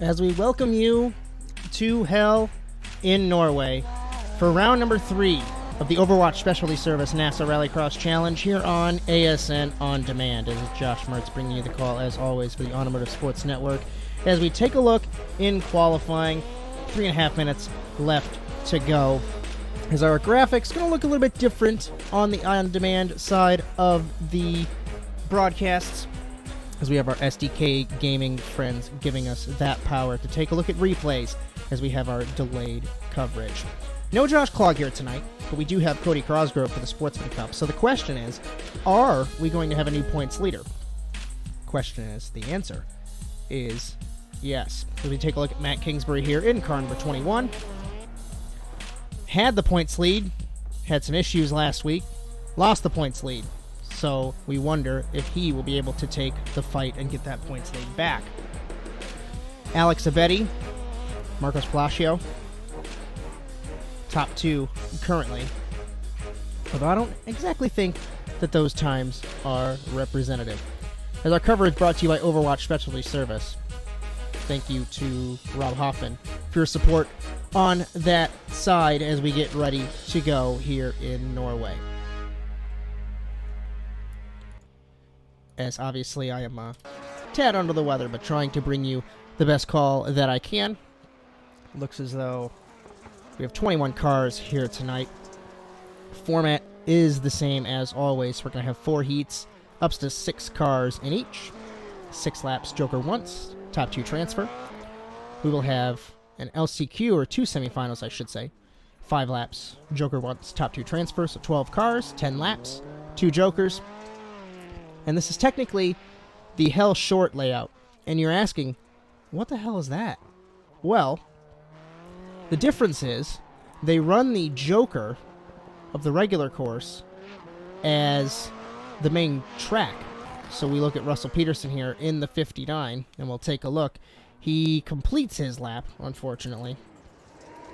as we welcome you to Hell in Norway for round number 3 of the Overwatch Specialty Service NASA Rallycross Challenge here on ASN On Demand. This is Josh Mertz bringing you the call, as always, for the Automotive Sports Network. As we take a look in qualifying, 3.5 minutes left to go. As our graphics going to look a little bit different on the on-demand side of the broadcasts, as we have our SDK gaming friends giving us that power to take a look at replays as we have our delayed coverage. No Josh Clogg here tonight, but we do have Cody Crosgrove for the Sportsman Cup. So the question is, are we going to have a new points leader? The answer is yes. So we take a look at Matt Kingsbury here in car number 21. Had the points lead, had some issues last week, lost the points lead. So we wonder if he will be able to take the fight and get that points lead back. Alex Abetti, Marcos Palacio, top 2 currently. Although I don't exactly think that those times are representative. As our coverage brought to you by Overwatch Specialty Service. Thank you to Rob Hoffman for your support on that side as we get ready to go here in Norway. As obviously I am a tad under the weather, but trying to bring you the best call that I can. Looks as though we have 21 cars here tonight. Format is the same as always. We're going to have 4 heats, up to 6 cars in each. 6 laps, Joker once, top 2 transfer. We will have an LCQ, or 2 semifinals, I should say. 5 laps, Joker once, top 2 transfer, so 12 cars, 10 laps, 2 Jokers. And this is technically the Hell Short layout. And you're asking, what the hell is that? Well, the difference is they run the Joker of the regular course as the main track. So we look at Russell Peterson here in the 59, and we'll take a look. He completes his lap, unfortunately.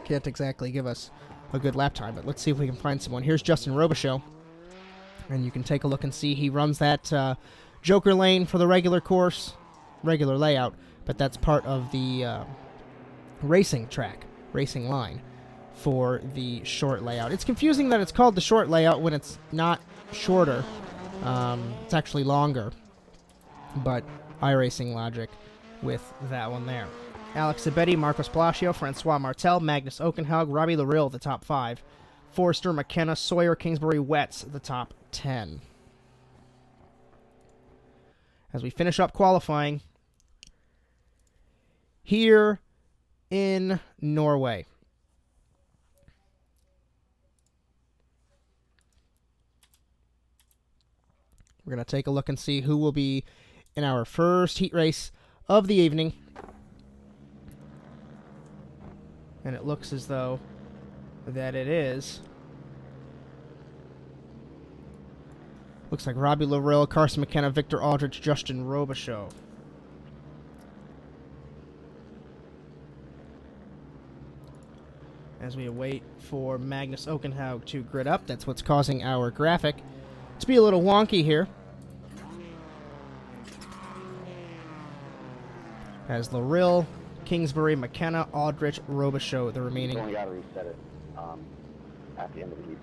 Can't exactly give us a good lap time, but let's see if we can find someone. Here's Justin Robichaux, and you can take a look and see he runs that Joker lane for the regular course, regular layout, but that's part of the racing track, racing line for the short layout. It's confusing that it's called the short layout when it's not shorter. It's actually longer, but iRacing logic with that one there. Alex Abetti, Marcos Palacio, Francois Martel, Magnus Okenhaug, Robbie Larill, the top 5. Forrester, McKenna, Sawyer, Kingsbury, Wetz, the top 10. As we finish up qualifying here in Norway. We're going to take a look and see who will be in our first heat race of the evening. And it looks as though that it is. Looks like Robbie Larill, Carson McKenna, Victor Aldrich, Justin Robichaux. As we await for Magnus Okenhaug to grid up, that's what's causing our graphic to be a little wonky here. As Larill, Kingsbury, McKenna, Aldrich, Robichaux, the remaining. Only got to reset it at the end of the heats.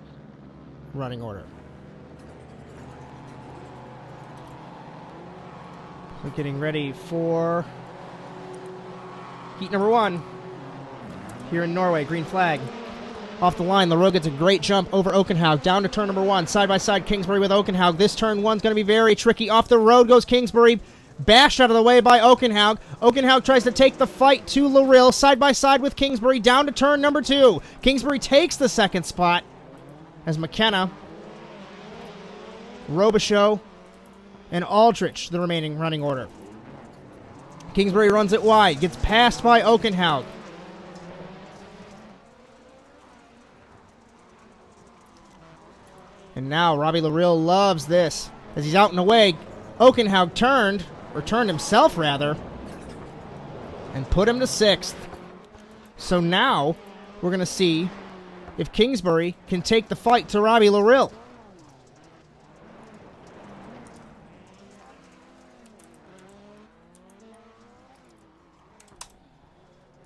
Running order. We're getting ready for heat number 1 here in Norway. Green flag. Off the line, Larill gets a great jump over Okenhaug. Down to turn number 1. Side by side, Kingsbury with Okenhaug. This turn 1's going to be very tricky. Off the road goes Kingsbury. Bashed out of the way by Okenhaug. Okenhaug tries to take the fight to Larill. Side by side with Kingsbury. Down to turn number 2. Kingsbury takes the second spot as McKenna, Robichaux, and Aldrich, the remaining running order. Kingsbury runs it wide. Gets passed by Okenhaug. And now Robbie Larill loves this. As he's out and away, Okenhaug turned himself rather, and put him to 6th. So now we're going to see if Kingsbury can take the fight to Robbie Larill.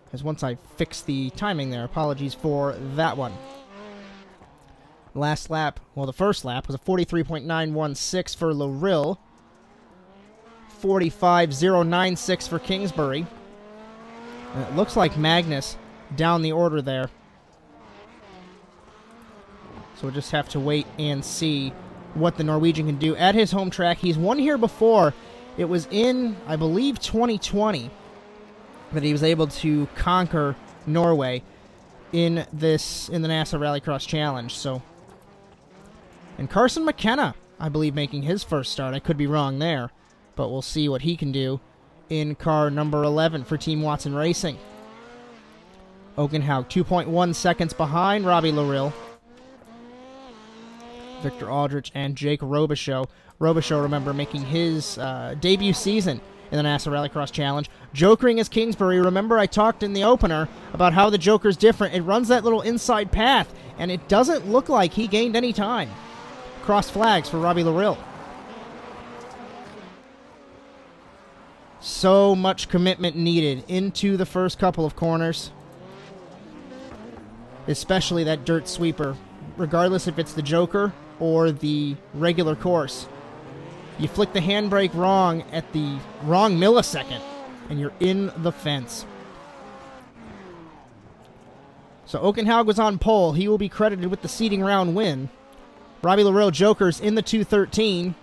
Because once I fix the timing there, apologies for that one. Last lap, well, the first lap was a 43.916 for Loril, 45.096 for Kingsbury. And it looks like Magnus down the order there. So we'll just have to wait and see what the Norwegian can do at his home track. He's won here before. It was in, I believe, 2020 that he was able to conquer Norway in the NASA Rallycross Challenge. So, and Carson McKenna, I believe, making his first start. I could be wrong there, but we'll see what he can do in car number 11 for Team Watson Racing. Ogenhaug 2.1 seconds behind Robbie Loril, Victor Aldrich, and Jake Robichaux. Robichaux, remember, making his debut season in the NASA Rallycross Challenge. Jokering as Kingsbury. Remember, I talked in the opener about how the Joker's different. It runs that little inside path, and it doesn't look like he gained any time. Cross flags for Robbie Loril. So much commitment needed into the first couple of corners, especially that dirt sweeper, regardless if it's the Joker or the regular course. You flick the handbrake wrong at the wrong millisecond, and you're in the fence. So Ogenhaug was on pole. He will be credited with the seeding round win. Robbie Loril Jokers in the 213.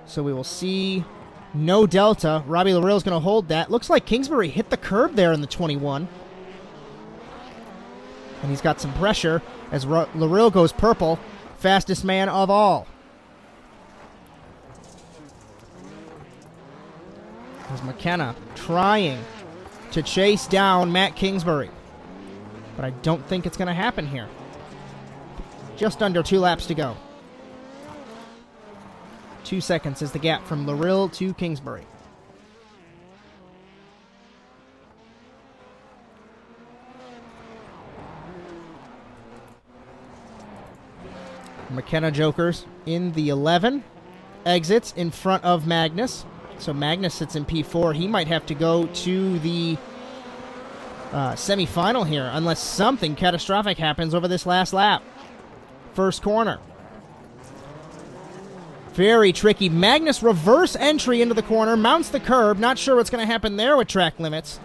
So we will see no delta. Robbie Loril is going to hold that. Looks like Kingsbury hit the curb there in the 21. And he's got some pressure as Loril goes purple. Fastest man of all. As McKenna trying to chase down Matt Kingsbury. But I don't think it's going to happen here. Just under 2 laps to go. 2 seconds is the gap from Loril to Kingsbury. McKenna Jokers in the 11. Exits in front of Magnus. So Magnus sits in P4. He might have to go to the semifinal here unless something catastrophic happens over this last lap. First corner. Very tricky. Magnus reverse entry into the corner. Mounts the curb. Not sure what's going to happen there with track limits.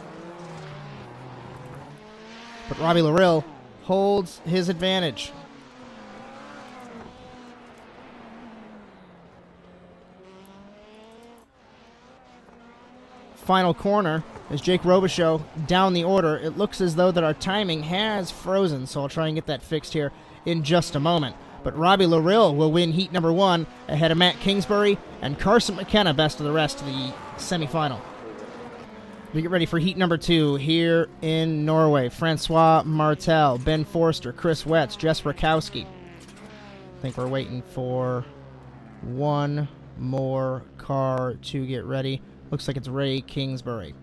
But Robbie Loril holds his advantage. Final corner as Jake Robichaux down the order. It looks as though that our timing has frozen, so I'll try and get that fixed here in just a moment. But Robbie Loril will win heat number 1 ahead of Matt Kingsbury and Carson McKenna, best of the rest, to the semifinal. We get ready for heat number 2 here in Norway. Francois Martel, Ben Forster, Chris Wetz, Jess Rakowski. I think we're waiting for one more car to get ready. Looks like it's Ray Kingsbury.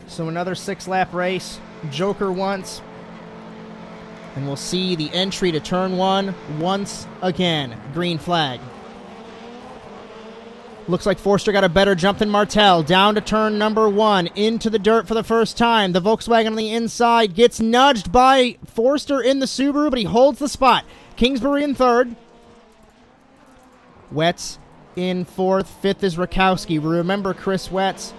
So another 6-lap race. Joker once. And we'll see the entry to turn 1 once again. Green flag. Looks like Forster got a better jump than Martel. Down to turn number 1. Into the dirt for the first time. The Volkswagen on the inside gets nudged by Forster in the Subaru, but he holds the spot. Kingsbury in 3rd. Wetz in 4th. 5th is Rakowski. Remember Chris Wetz,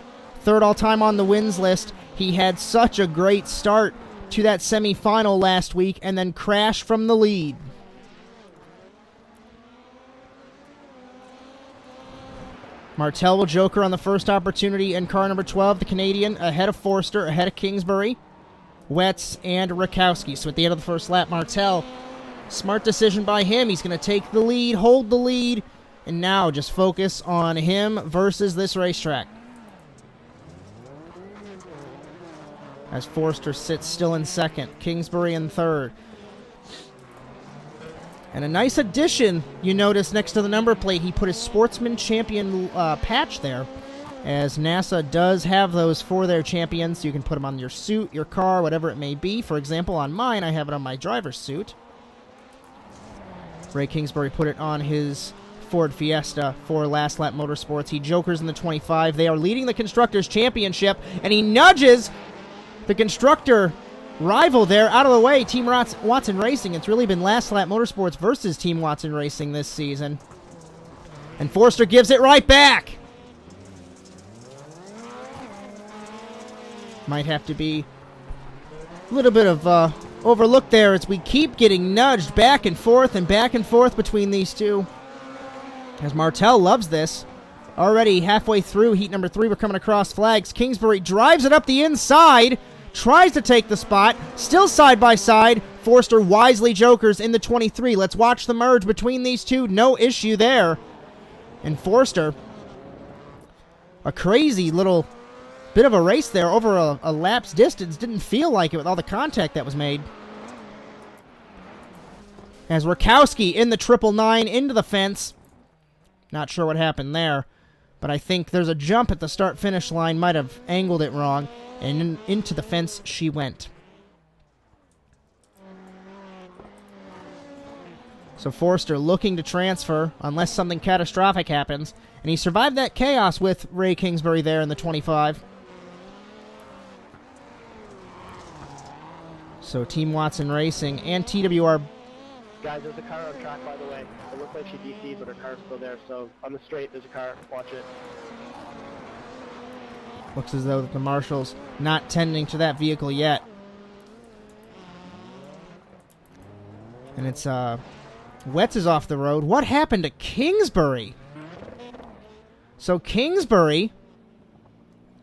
3rd all-time on the wins list. He had such a great start to that semifinal last week and then crashed from the lead. Martel will Joker on the first opportunity in car number 12, the Canadian, ahead of Forster, ahead of Kingsbury, Wetz, and Rakowski. So at the end of the first lap, Martel, smart decision by him. He's going to take the lead, hold the lead, and now just focus on him versus this racetrack. As Forster sits still in 2nd, Kingsbury in 3rd. And a nice addition, you notice, next to the number plate, he put his Sportsman Champion patch there, as NASA does have those for their champions. You can put them on your suit, your car, whatever it may be. For example, on mine, I have it on my driver's suit. Ray Kingsbury put it on his Ford Fiesta for Last Lap Motorsports. He jokers in the 25. They are leading the Constructors' Championship, and he nudges the constructor rival there out of the way, Team Watson Racing. It's really been Last Lap Motorsports versus Team Watson Racing this season. And Forster gives it right back. Might have to be a little bit of overlook there as we keep getting nudged back and forth between these two. As Martell loves this. Already halfway through heat number 3, we're coming across flags. Kingsbury drives it up the inside, tries to take the spot, still side by side. Forster wisely jokers in the 23. Let's watch the merge between these two. No issue there. And Forster, a crazy little bit of a race there over a lap's distance. Didn't feel like it with all the contact that was made. As Rakowski in the 999 into the fence. Not sure what happened there, but I think there's a jump at the start-finish line. Might have angled it wrong, and into the fence she went. So Forster looking to transfer unless something catastrophic happens. And he survived that chaos with Ray Kingsbury there in the 25. So Team Watson Racing and TWR. Guys, there's a car on track, by the way. It looks like she DC'd, but her car's still there. So on the straight, there's a car. Watch it. Looks as though the Marshals not tending to that vehicle yet. And it's Wetz is off the road. What happened to Kingsbury? So Kingsbury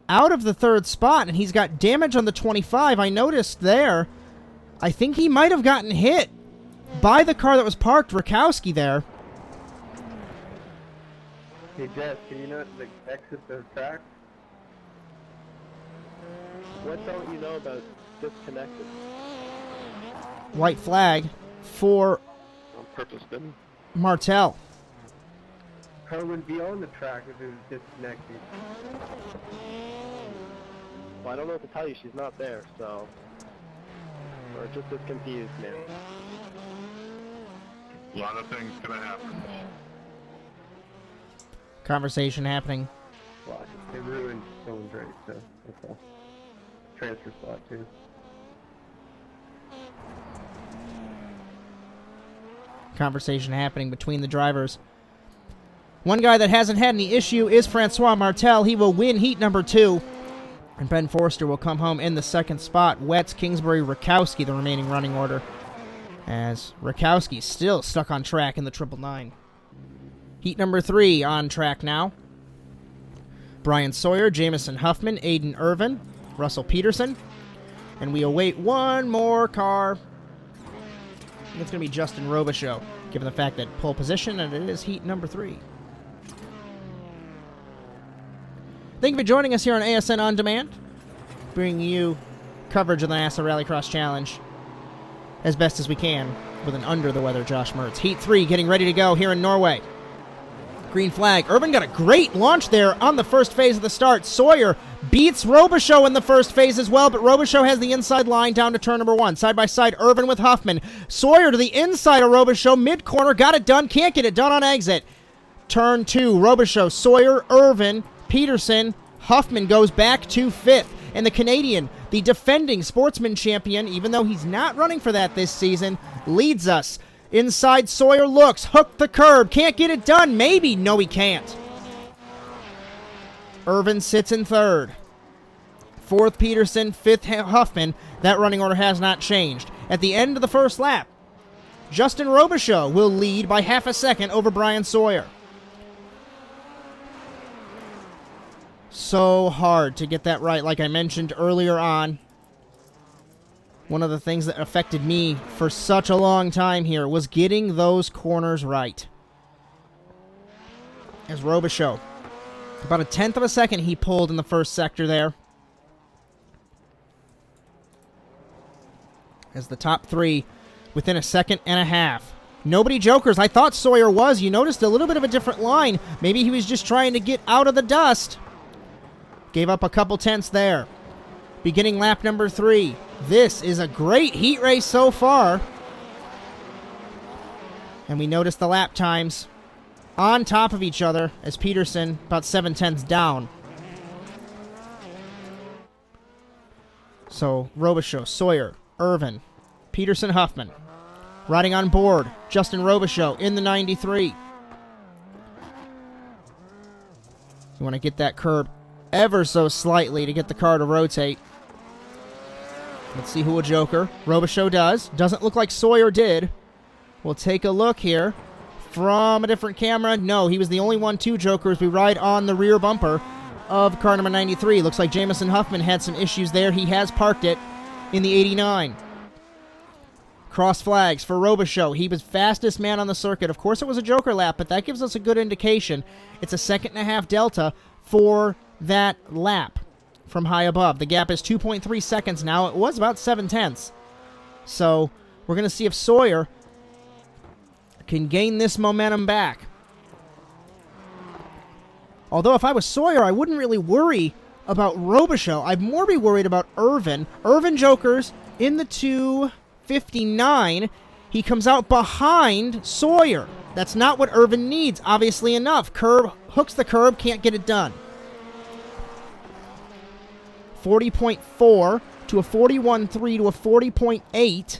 out of the 3rd spot, and he's got damage on the 25. I noticed there. I think he might have gotten hit by the car that was parked, Rakowski there. Hey Jess, can you not exit the track? What don't you know about disconnected? White flag for On purpose, didn't. Martell. Car would be on the track if it was disconnected. Well, I don't know what to tell you. She's not there, so. Or just as confused, man. A lot of things could have happened. Conversation happening. Well, they ruined someone's race, so that's all. Transfer spot, too. Conversation happening between the drivers. One guy that hasn't had any issue is Francois Martel. He will win heat number 2. And Ben Forster will come home in the 2nd spot. Wetz, Kingsbury, Rakowski, the remaining running order. As Rakowski still stuck on track in the 999. Heat number 3 on track now. Brian Sawyer, Jamison Huffman, Aiden Irvin, Russell Peterson. And we await one more car. I think it's going to be Justin Robichaux, given the fact that pole position, and it is heat number 3. Thank you for joining us here on ASN On Demand, bringing you coverage of the NASA Rallycross Challenge as best as we can with an under-the-weather Josh Mertz. Heat 3 getting ready to go here in Norway. Green flag. Irvin got a great launch there on the first phase of the start. Sawyer beats Robichaux in the first phase as well, but Robichaux has the inside line down to turn number 1. Side by side, Irvin with Huffman. Sawyer to the inside of Robichaux, mid-corner, got it done, can't get it done on exit. Turn 2, Robichaux, Sawyer, Irvin, Peterson, Huffman goes back to 5th. And the Canadian, the defending sportsman champion, even though he's not running for that this season, leads us. Inside, Sawyer looks, hooked the curb, can't get it done, maybe, no he can't. Irvin sits in 3rd. 4th, Peterson, 5th, Huffman. That running order has not changed. At the end of the first lap, Justin Robichaux will lead by half a second over Brian Sawyer. So hard to get that right, like I mentioned earlier on. One of the things that affected me for such a long time here was getting those corners right. As Robichaux, about a 1/10 of a second he pulled in the first sector there. As the top 3 within a 1.5 seconds. Nobody jokers. I thought Sawyer was. You noticed a little bit of a different line. Maybe he was just trying to get out of the dust. Gave up a couple tenths there. Beginning lap number 3. This is a great heat race so far. And we notice the lap times. on top of each other as Peterson about 7/10ths down. So Robichaux, Sawyer, Irvin, Peterson, Huffman. Riding on board, Justin Robichaux in the 93. You want to get that curb ever so slightly to get the car to rotate. Let's see who will joker. Robichaux does. Doesn't look like Sawyer did. We'll take a look here from a different camera. No, he was the only one to joker as we ride on the rear bumper of car number 93. Looks like Jamison Huffman had some issues there. He has parked it in the 89. Cross flags for Robichaux. He was fastest man on the circuit. Of course, it was a joker lap, but that gives us a good indication. It's a 1.5 delta for that lap from high above. The gap is 2.3 seconds now. It was about 7/10ths. So we're going to see if Sawyer can gain this momentum back. Although if I was Sawyer, I wouldn't really worry about Robichaux. I'd more be worried about Irvin. Irvin jokers in the 259. He comes out behind Sawyer. That's not what Irvin needs, obviously enough. Curb, hooks the curb, can't get it done. 40.4 to a 41.3 to a 40.8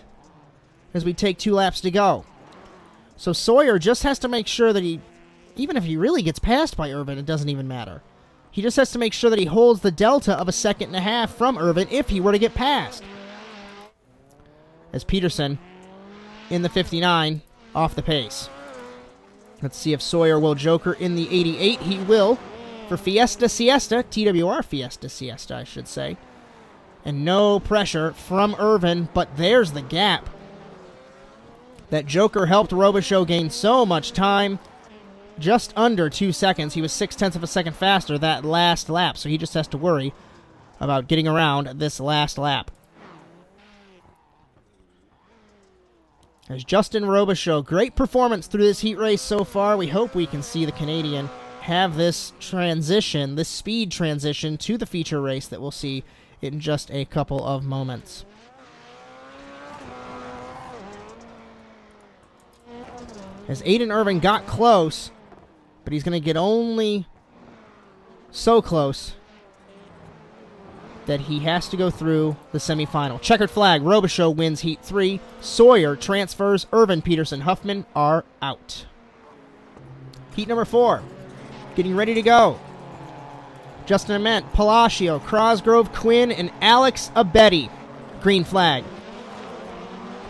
as we take 2 laps to go. So Sawyer just has to make sure that he, even if he really gets passed by Irvin, it doesn't even matter. He just has to make sure that he holds the delta of a 1.5 from Irvin if he were to get passed. As Peterson in the 59 off the pace. Let's see if Sawyer will joker in the 88. He will for Fiesta Siesta, TWR Fiesta Siesta, I should say. And no pressure from Irvin, but there's the gap. That joker helped Robichaux gain so much time. Just under 2 seconds. He was 0.6 of a second faster that last lap, so he just has to worry about getting around this last lap. As Justin Robichaux, great performance through this heat race so far. We hope we can see the Canadian have this transition, this speed transition to the feature race that we'll see in just a couple of moments. As Aiden Irvin got close, but he's going to get only so close that he has to go through the semifinal. Checkered flag, Robichaux wins Heat 3. Sawyer transfers. Irvin, Peterson, Huffman are out. Heat number 4, getting ready to go. Justin Ament, Palacio, Crosgrove, Quinn, and Alex Abedi. Green flag.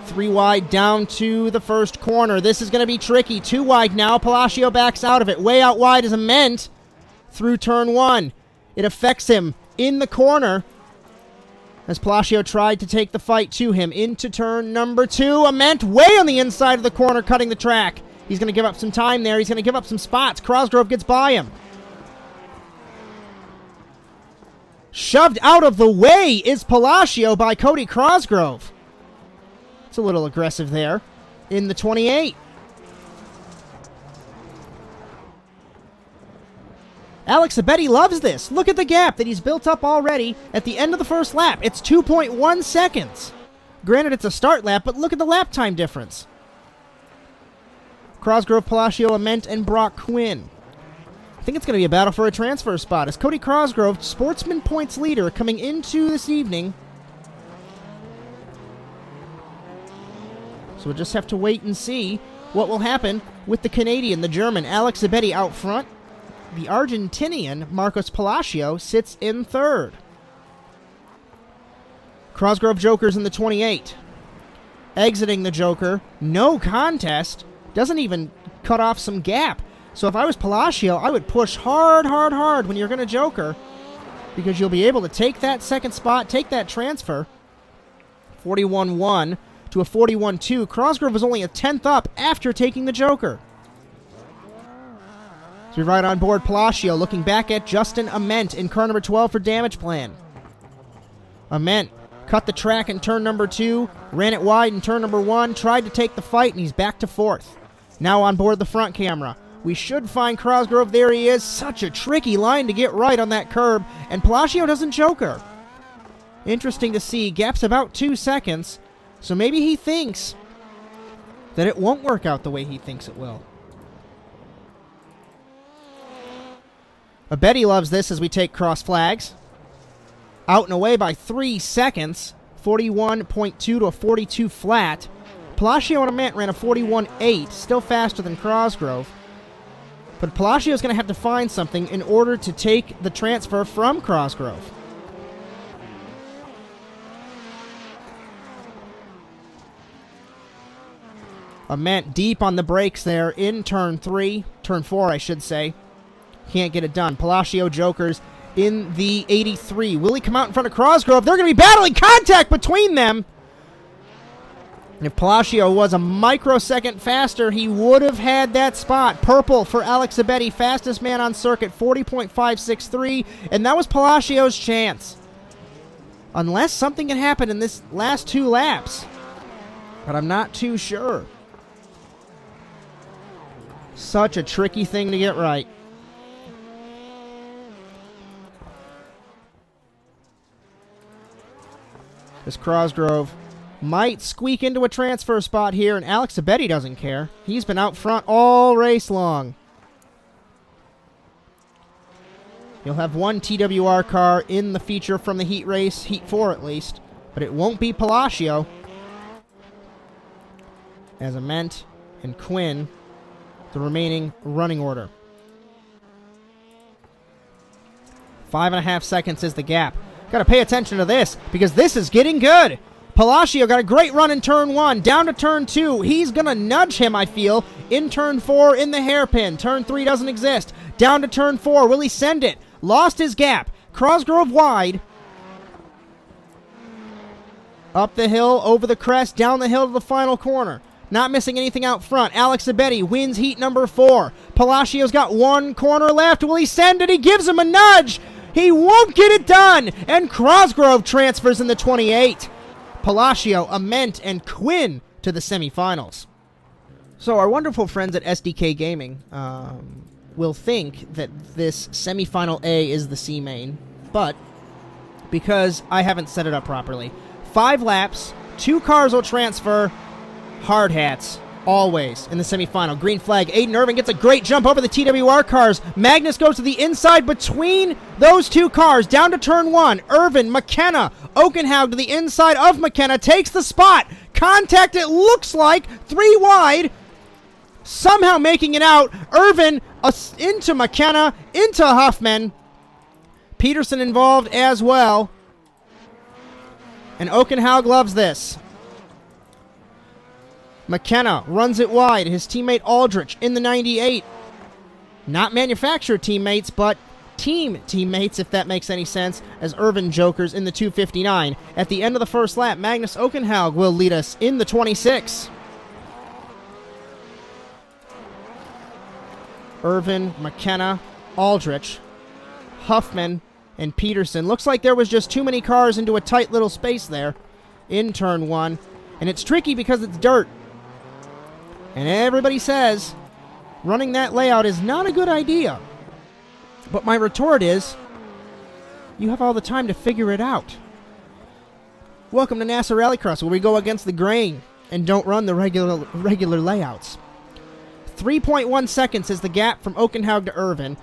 3 wide down to the first corner. This is going to be tricky. 2 wide now. Palacio backs out of it. Way out wide is Ament through turn 1. It affects him in the corner as Palacio tried to take the fight to him into turn number 2. Ament way on the inside of the corner, cutting the track. He's going to give up some time there. He's going to give up some spots. Crosgrove gets by him. Shoved out of the way is Palacio by Cody Crosgrove. It's a little aggressive there in the 28. Alex Abedi loves this. Look at the gap that he's built up already at the end of the first lap. It's 2.1 seconds. Granted, it's a start lap, but look at the lap time difference. Crosgrove, Palacio, Ament, and Brock Quinn. I think it's going to be a battle for a transfer spot as Cody Crosgrove, sportsman points leader, coming into this evening. So we'll just have to wait and see what will happen with the Canadian, the German, Alex Abedi out front. The Argentinian, Marcos Palacio, sits in third. Crosgrove jokers in the 28. Exiting the joker, no contest, doesn't even cut off some gap. So if I was Palacio, I would push hard, hard, hard when you're going to joker, because you'll be able to take that second spot, take that transfer. 41-1 to a 41-2. Crosgrove was only a 10th up after taking the joker. So we ride on board Palacio, looking back at Justin Ament in car number 12 for damage plan. Ament cut the track in turn number 2, ran it wide in turn number 1, tried to take the fight, and he's back to 4th. Now on board the front camera. We should find Crosgrove. There he is. Such a tricky line to get right on that curb, and Palacio doesn't joker. Interesting to see. Gap's about 2 seconds, so maybe he thinks that it won't work out the way he thinks it will. Abedi loves this as we take cross flags. Out and away by 3 seconds. 41.2 to a 42 flat. Palacio and Ament ran a 41.8, still faster than Cosgrove. But Palacio's going to have to find something in order to take the transfer from Cosgrove. Ament deep on the brakes there in turn 4, I should say. Can't get it done. Palacio jokers in the 83. Will he come out in front of Cosgrove? They're going to be battling contact between them. And if Palacio was a microsecond faster, he would have had that spot. Purple for Alex Abedi, fastest man on circuit, 40.563. And that was Palacio's chance. Unless something can happen in this last 2 laps. But I'm not too sure. Such a tricky thing to get right. This Cosgrove might squeak into a transfer spot here, and Alex Abedi doesn't care. He's been out front all race long. You'll have one TWR car in the feature from the heat race, heat 4 at least, but it won't be Palacio. As Ament and Quinn, the remaining running order. 5.5 seconds is the gap. Got to pay attention to this, because this is getting good. Palacio got a great run in turn 1, down to turn 2. He's going to nudge him, I feel, in turn 4 in the hairpin. Turn 3 doesn't exist. Down to turn 4. Will he send it? Lost his gap. Cosgrove wide. Up the hill, over the crest, down the hill to the final corner. Not missing anything out front. Alex Abedi wins heat number 4. Palacio's got 1 corner left. Will he send it? He gives him a nudge. He won't get it done. And Cosgrove transfers in the 28. Palacio, Ament, and Quinn to the semifinals. So our wonderful friends at SDK Gaming will think that this semifinal A is the C main, but because I haven't set it up properly. 5 laps, 2 cars will transfer, hard hats, always in the semifinal. Green flag, Aiden Irvin gets a great jump over the TWR cars. Magnus goes to the inside between those 2 cars, down to turn 1. Irvin, McKenna, Oakenhaug to the inside of McKenna, takes the spot. Contact, it looks like, 3 wide. Somehow making it out. Irvin into McKenna, into Huffman. Peterson involved as well. And Oakenhaug loves this. McKenna runs it wide. His teammate Aldrich in the 98. Not manufacturer teammates, but team teammates, if that makes any sense, as Irvin jokers in the 259. At the end of the first lap, Magnus Oakenhaug will lead us in the 26. Irvin, McKenna, Aldrich, Huffman, and Peterson. Looks like there was just too many cars into a tight little space there in turn 1. And it's tricky because it's dirt. And everybody says running that layout is not a good idea. But my retort is, you have all the time to figure it out. Welcome to NASA Rallycross, where we go against the grain and don't run the regular layouts. 3.1 seconds is the gap from Oakenhaug to Irvin.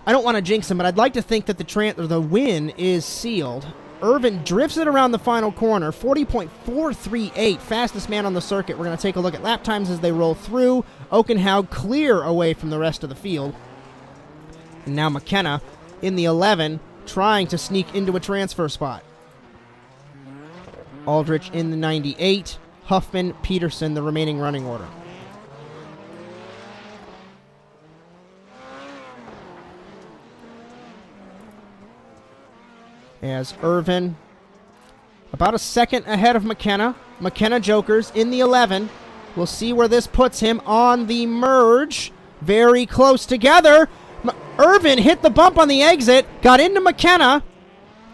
I don't want to jinx him, but I'd like to think that the win is sealed. Irvin drifts it around the final corner, 40.438, fastest man on the circuit. We're going to take a look at lap times as they roll through. Oakenhaug clear away from the rest of the field. And now McKenna in the 11, trying to sneak into a transfer spot. Aldrich in the 98, Huffman, Peterson, the remaining running order. As Irvin, about a second ahead of McKenna. McKenna jokers in the 11. We'll see where this puts him on the merge. Very close together. Irvin hit the bump on the exit, got into McKenna,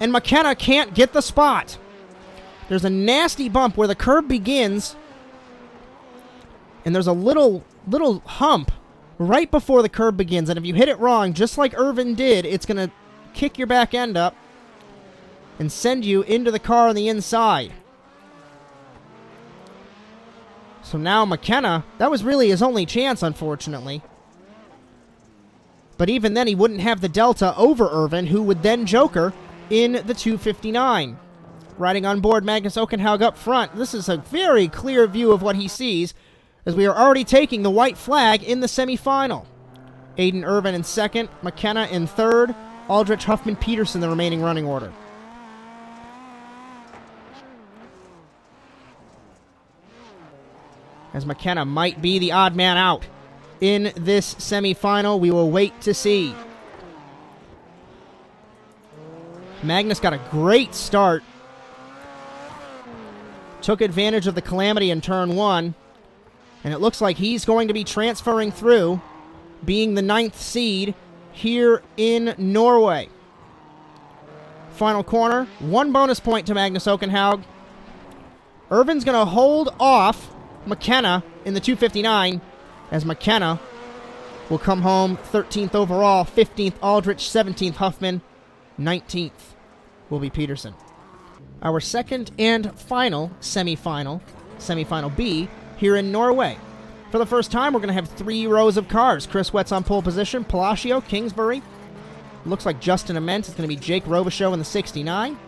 and McKenna can't get the spot. There's a nasty bump where the curb begins, and there's a little hump right before the curb begins, and if you hit it wrong, just like Irvin did, it's going to kick your back end up and send you into the car on the inside. So now McKenna, that was really his only chance, unfortunately. But even then, he wouldn't have the delta over Irvin, who would then joker in the 259. Riding on board Magnus Okenhaug up front. This is a very clear view of what he sees, as we are already taking the white flag in the semifinal. Aiden Irvin in second, McKenna in third, Aldrich, Huffman, Peterson the remaining running order. As McKenna might be the odd man out in this semifinal, we will wait to see. Magnus got a great start. Took advantage of the calamity in turn 1. And it looks like he's going to be transferring through, being the 9th seed here in Norway. Final corner, 1 bonus point to Magnus Okenhaug. Irvin's going to hold off McKenna in the 259, as McKenna will come home 13th overall, 15th Aldrich, 17th Huffman, 19th will be Peterson. Our second and final semifinal, semifinal B, here in Norway. For the first time, we're going to have 3 rows of cars. Chris Wetz on pole position, Palacio, Kingsbury. Looks like Justin Ament is going to be Jake Robichaux in the 69.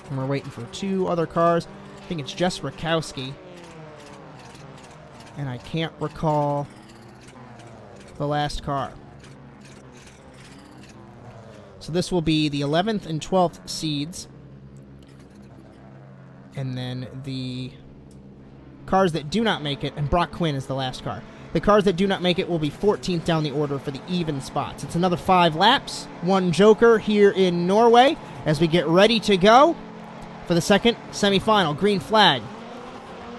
And we're waiting for 2 other cars. I think it's Jess Rakowski. And I can't recall the last car. So this will be the 11th and 12th seeds. And then the cars that do not make it, and Brock Quinn is the last car. The cars that do not make it will be 14th down the order for the even spots. It's another 5 laps, 1 joker here in Norway as we get ready to go for the second semifinal. Green flag.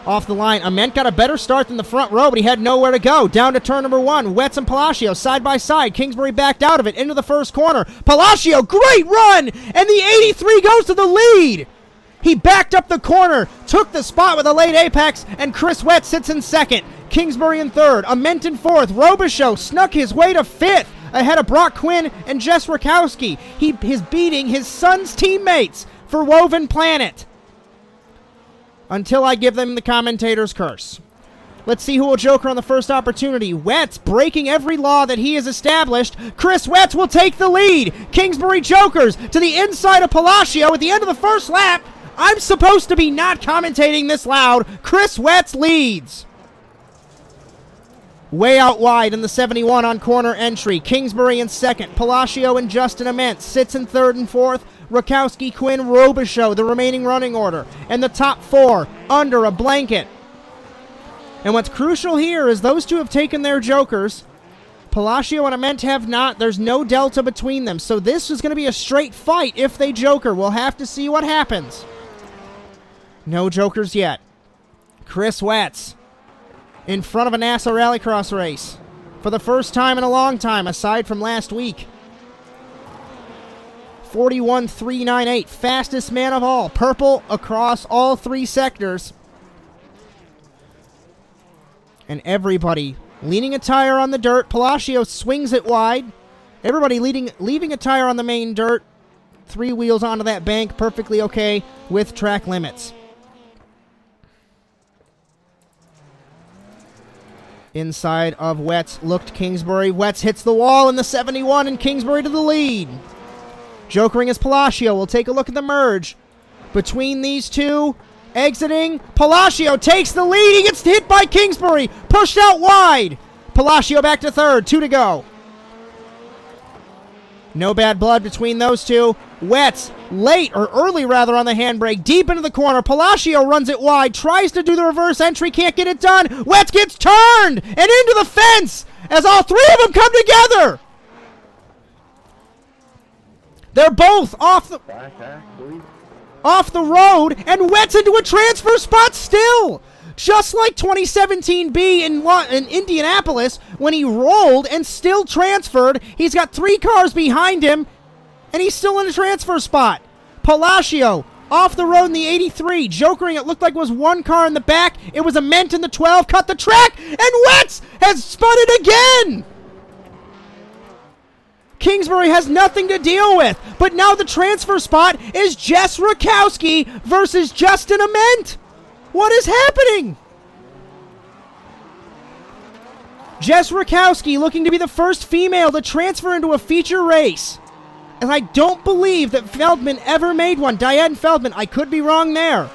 Off the line, Ament got a better start than the front row, but he had nowhere to go. Down to turn number 1, Wetz and Palacio side by side. Kingsbury backed out of it into the first corner. Palacio, great run, and the 83 goes to the lead. He backed up the corner, took the spot with a late apex, and Chris Wetz sits in second. Kingsbury in third, Ament in fourth. Robichaux snuck his way to fifth, ahead of Brock Quinn and Jess Rakowski. He is beating his son's teammates for Woven Planet. Until I give them the commentator's curse. Let's see who will joker on the first opportunity. Wetz breaking every law that he has established. Chris Wetz will take the lead. Kingsbury jokers to the inside of Palacio at the end of the first lap. I'm supposed to be not commentating this loud. Chris Wetz leads. Way out wide in the 71 on corner entry. Kingsbury in second. Palacio and Justin Ament sits in third and fourth. Rakowski, Quinn, Robichaux, the remaining running order. And the top 4 under a blanket. And what's crucial here is those two have taken their jokers. Palacio and Ament have not. There's no delta between them. So this is going to be a straight fight if they joker. We'll have to see what happens. No jokers yet. Chris Wetz in front of a NASA Rallycross race for the first time in a long time, aside from last week. 41.398, fastest man of all. Purple across all 3 sectors. And everybody leaning a tire on the dirt. Palacio swings it wide. Everybody leaving a tire on the main dirt. 3 wheels onto that bank, perfectly okay with track limits. Inside of Wetz looked Kingsbury. Wetz hits the wall in the 71 and Kingsbury to the lead. Jokering is Palacio. We'll take a look at the merge. Between these two, exiting, Palacio takes the lead. He gets hit by Kingsbury. Pushed out wide. Palacio back to third. 2 to go. No bad blood between those two. Wetz, late, or early rather, on the handbrake, deep into the corner. Palacio runs it wide, tries to do the reverse entry, can't get it done. Wetz gets turned and into the fence as all 3 of them come together. They're both off the road, and Wetz into a transfer spot still. Just like 2017B in Indianapolis, when he rolled and still transferred. He's got 3 cars behind him, and he's still in a transfer spot. Palacio off the road in the 83, jokering. It looked like it was 1 car in the back. It was Ament in the 12, cut the track, and Wetz has spun it again. Kingsbury has nothing to deal with, but now the transfer spot is Jess Rakowski versus Justin Ament. What is happening? Jess Rakowski looking to be the first female to transfer into a feature race. And I don't believe that Feldman ever made one. Diane Feldman, I could be wrong there.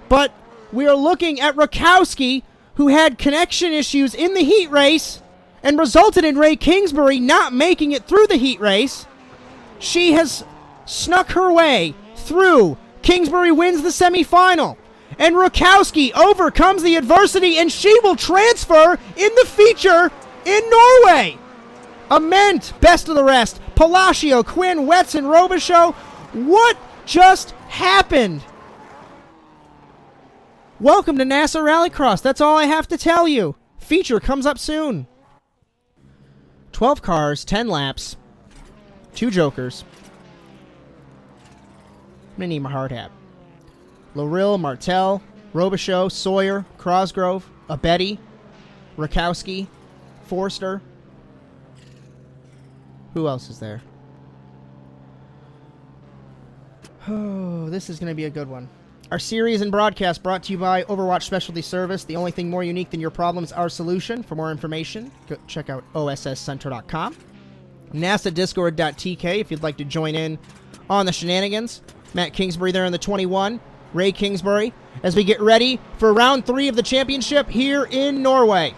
But we are looking at Rakowski, who had connection issues in the heat race and resulted in Ray Kingsbury not making it through the heat race. She has snuck her way through. Kingsbury wins the semifinal. And Rakowski overcomes the adversity, and she will transfer in the feature in Norway. Ament, best of the rest. Palacio, Quinn, Wetson, Robichaux. What just happened? Welcome to NASA Rallycross. That's all I have to tell you. Feature comes up soon. 12 cars, 10 laps, 2 jokers. I'm going to need my hard hat. Loril, Martel, Robichaux, Sawyer, Crosgrove, Abedi, Rakowski, Forster. Who else is there? Oh, this is going to be a good one. Our series and broadcast brought to you by Overwatch Specialty Service. The only thing more unique than your problem is our solution. For more information, go check out osscenter.com. NASADiscord.tk if you'd like to join in on the shenanigans. Matt Kingsbury there in the 21. Ray Kingsbury as we get ready for round 3 of the championship here in Norway.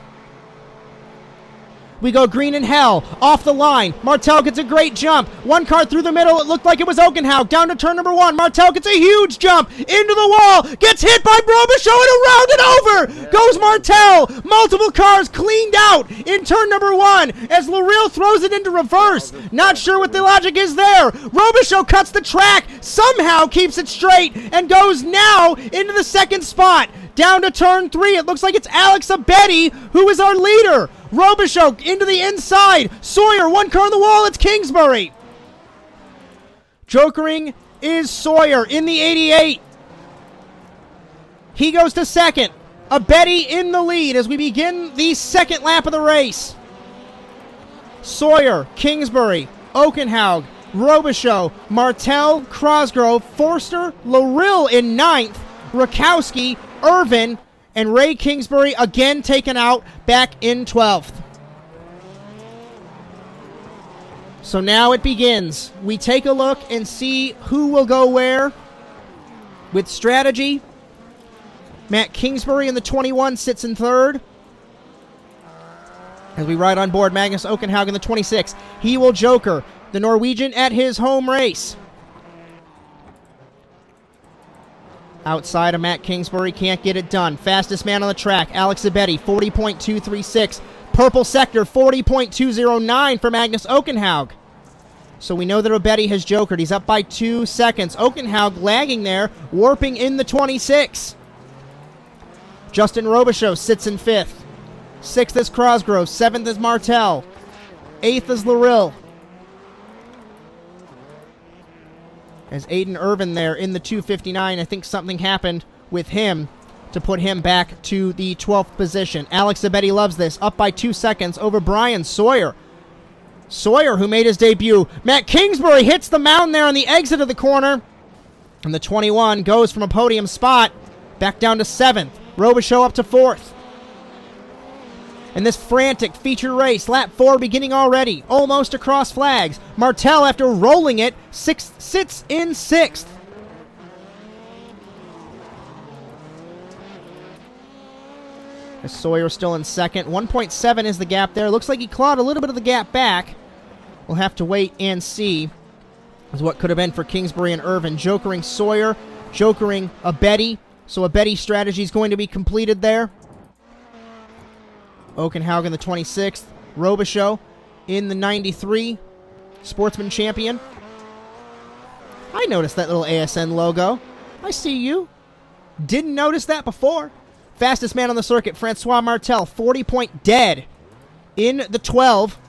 We go green and hell, off the line. Martel gets a great jump. One car through the middle. It looked like it was Okenhaug. Down to turn number 1. Martel gets a huge jump into the wall. Gets hit by Robichaux and around and over. Goes Martel. Multiple cars cleaned out in turn number 1 as Loril throws it into reverse. Not sure what the logic is there. Robichaux cuts the track. Somehow keeps it straight and goes now into the second spot. Down to turn 3. It looks like it's Alex Abedi who is our leader. Robichaux into the inside. Sawyer, one car on the wall. It's Kingsbury. Jokering is Sawyer in the 88. He goes to second. Abedi in the lead as we begin the second lap of the race. Sawyer, Kingsbury, Okenhaug, Robichaux, Martel, Crosgrove, Forster, Loril in 9th. Rakowski, Irvin, and Ray Kingsbury again taken out back in 12th. So now it begins. We take a look and see who will go where. With strategy, Matt Kingsbury in the 21 sits in 3rd. As we ride on board Magnus Okenhaug in the 26. He will joker the Norwegian at his home race. Outside of Matt Kingsbury, can't get it done. Fastest man on the track, Alex Abedi, 40.236. Purple sector, 40.209 for Magnus Okenhaug. So we know that Abedi has jokered. He's up by 2 seconds. Okenhaug lagging there, warping in the 26. Justin Robichaux sits in 5th. 6th is Crosgrove. 7th is Martel. 8th is Loril. As Aiden Irvin there in the 259, I think something happened with him to put him back to the 12th position. Alex Abedi loves this, up by 2 seconds over Brian Sawyer. Sawyer, who made his debut. Matt Kingsbury hits the mound there on the exit of the corner. And the 21 goes from a podium spot back down to 7th. Robichaux up to 4th. And this frantic feature race, lap 4 beginning already, almost across flags. Martel, after rolling it, sits in 6th. As Sawyer still in 2nd. 1.7 is the gap there. Looks like he clawed a little bit of the gap back. We'll have to wait and see as what could have been for Kingsbury and Irvin. Jokering Sawyer, jokering Abedi. So Abedi's strategy is going to be completed there. Okenhaug in the 26th. Robichaux in the 93. Sportsman champion. I noticed that little ASN logo. I see you. Didn't notice that before. Fastest man on the circuit, Francois Martel, 40-point dead in the 12.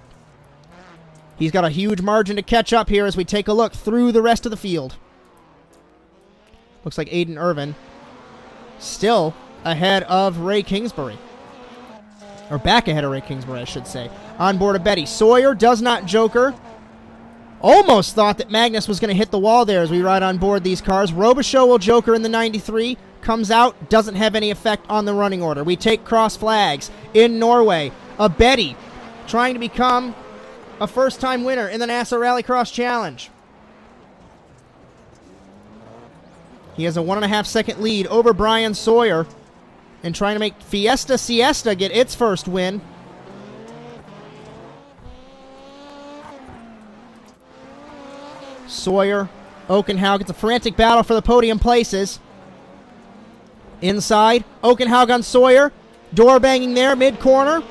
He's got a huge margin to catch up here as we take a look through the rest of the field. Looks like Aiden Irvin still ahead of Ray Kingsbury. Or back ahead of Ray Kingsbury, I should say. On board Abedi. Sawyer does not joker. Almost thought that Magnus was going to hit the wall there as we ride on board these cars. Robichaux will joker in the 93. comes out, doesn't have any effect on the running order. We take cross flags in Norway. Abedi trying to become a first-time winner in the NASA Rallycross Challenge. He has a 1.5 second lead over Brian Sawyer and trying to make Fiesta Siesta get its first win. Sawyer, Okenhaug, it's a frantic battle for the podium places. Inside, Okenhaug on Sawyer. Door banging there, mid-corner.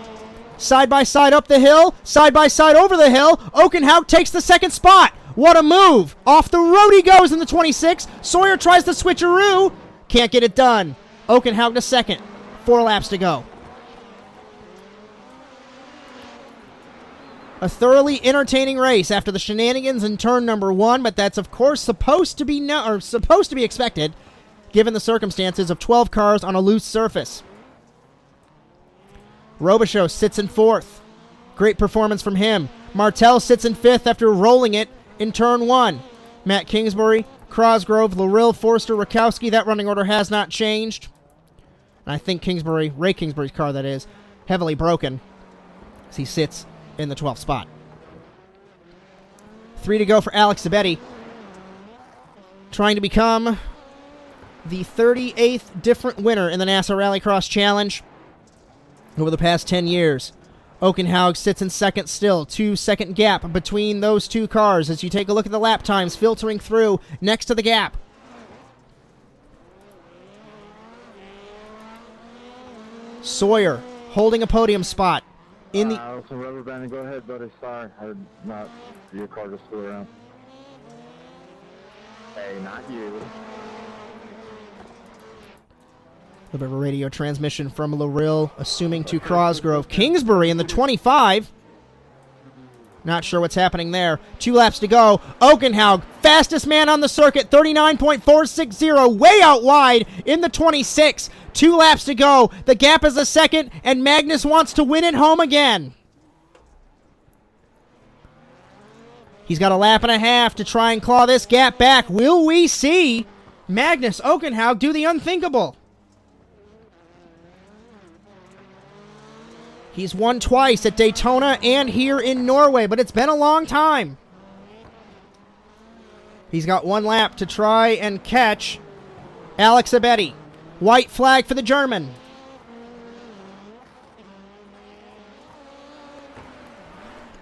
Side by side up the hill. Side by side over the hill. Okenhaug takes the second spot. What a move. Off the road he goes in the 26. Sawyer tries the switcheroo. Can't get it done. Okenhaug to second. 4 laps to go. A thoroughly entertaining race after the shenanigans in turn number 1, but that's of course supposed to be expected given the circumstances of 12 cars on a loose surface. Robichaux sits in 4th. Great performance from him. Martel sits in 5th after rolling it in turn 1. Matt Kingsbury, Crosgrove, Larill, Forster, Rakowski, that running order has not changed. And I think Ray Kingsbury's car, that is, heavily broken as he sits in the 12th spot. 3 to go for Alex Abedi, trying to become the 38th different winner in the NASA Rallycross Challenge over the past 10 years. Okenhaug sits in second still. 2 second gap between those two cars as you take a look at the lap times filtering through next to the gap. Sawyer holding a podium spot in the... Some rubber banding. Go ahead, buddy. Sorry. I did not see your car just flew around. Hey, not you. A bit of a radio transmission from Larill, assuming to Crosgrove. Kingsbury in the 25. Not sure what's happening there. 2 laps to go. Okenhaug, fastest man on the circuit, 39.460, way out wide in the 26. 2 laps to go. The gap is a second, and Magnus wants to win it home again. He's got a lap and a half to try and claw this gap back. Will we see Magnus Okenhaug do the unthinkable? He's won twice at Daytona and here in Norway, but it's been a long time. He's got 1 lap to try and catch Alex Abedi. White flag for the German.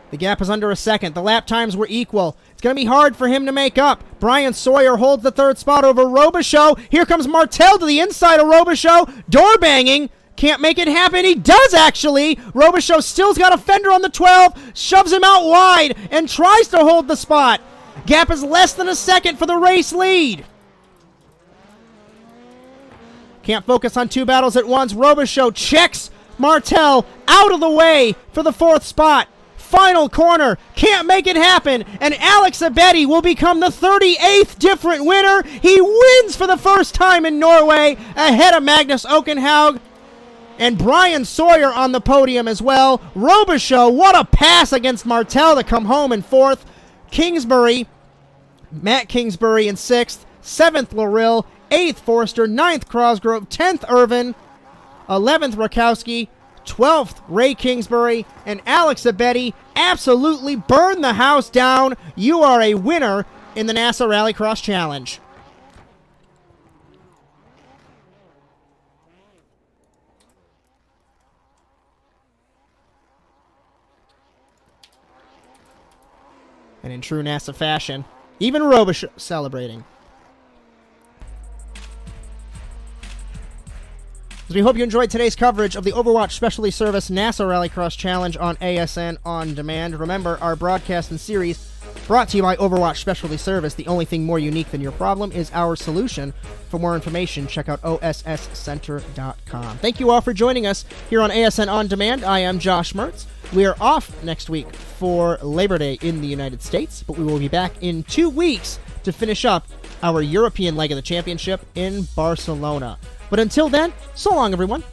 The gap is under a second. The lap times were equal. It's going to be hard for him to make up. Brian Sawyer holds the 3rd spot over Robichaux. Here comes Martel to the inside of Robichaux. Door banging. Can't make it happen. He does, actually. Robichaux still's got a fender on the 12, shoves him out wide, and tries to hold the spot. Gap is less than a second for the race lead. Can't focus on 2 battles at once. Robichaux checks Martel out of the way for the 4th spot. Final corner. Can't make it happen. And Alex Abedi will become the 38th different winner. He wins for the first time in Norway ahead of Magnus Okenhaug. And Brian Sawyer on the podium as well. Robichaux, what a pass against Martel to come home in 4th. Kingsbury, Matt Kingsbury in 6th. 7th, Larill. 8th, Forster. 9th, Crosgrove. 10th, Irvin. 11th, Rakowski. 12th, Ray Kingsbury. And Alex Abedi absolutely burned the house down. You are a winner in the NASA Rallycross Challenge. And in true NASA fashion, even Robichaux celebrating. As we hope you enjoyed today's coverage of the Overwatch Specialty Service NASA Rallycross Challenge on ASN On Demand. Remember, our broadcast and series brought to you by Overwatch Specialty Service. The only thing more unique than your problem is our solution. For more information, check out osscenter.com. Thank you all for joining us here on ASN On Demand. I am Josh Mertz. We are off next week for Labor Day in the United States, but we will be back in 2 weeks to finish up our European leg of the championship in Barcelona. But until then, so long, everyone.